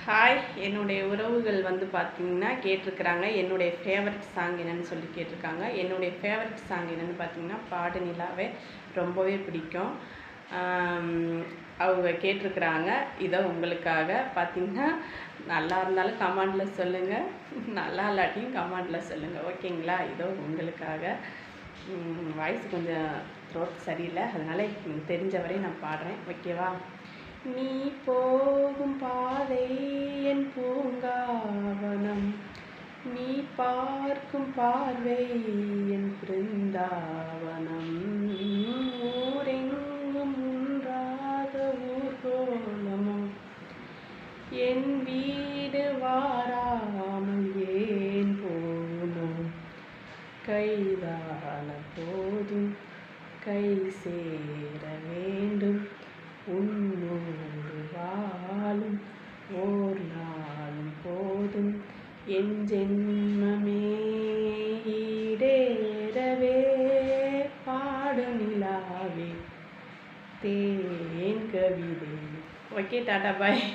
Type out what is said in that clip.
Hi, என்னுடைய உறவுகள் வந்து பார்த்தீங்கன்னா கேட்டிருக்கிறாங்க. என்னுடைய ஃபேவரட் சாங் என்னன்னு சொல்லி கேட்டிருக்காங்க. என்னுடைய ஃபேவரட் சாங் என்னென்னு பார்த்தீங்கன்னா, பாடு நிலாவே ரொம்பவே பிடிக்கும். அவங்க கேட்டிருக்கிறாங்க. இதோ உங்களுக்காக. பார்த்தீங்கன்னா, நல்லா இருந்தாலும் கமெண்டில் சொல்லுங்கள், நல்லா இல்லாட்டியும் கமெண்டில் சொல்லுங்கள். ஓகேங்களா? இதோ உங்களுக்காக. வாய்ஸ் கொஞ்சம் த்ரோட் சரியில்லை, அதனால் எனக்கு தெரிஞ்ச வரையும் நான் பாடுறேன். ஓகேவா? நீ போகும் பாதை என் பூங்காவனம், நீ பார்க்கும் பார்வை என் பிருந்தாவனம், ஊரெங்கும் ஒன்றாக ஊர்கோலமும், என் வீடு வாராமல் ஏன் போகணும், கைதான போதும் கை சேர வேண்டும், உன்னோடு வாழும் ஓர் நாளும் போதும், என் ஜென்மமே ஈடேறவே, பாடு நிலாவே தேன் கவிதை. ஓகே, டாடா பாய்.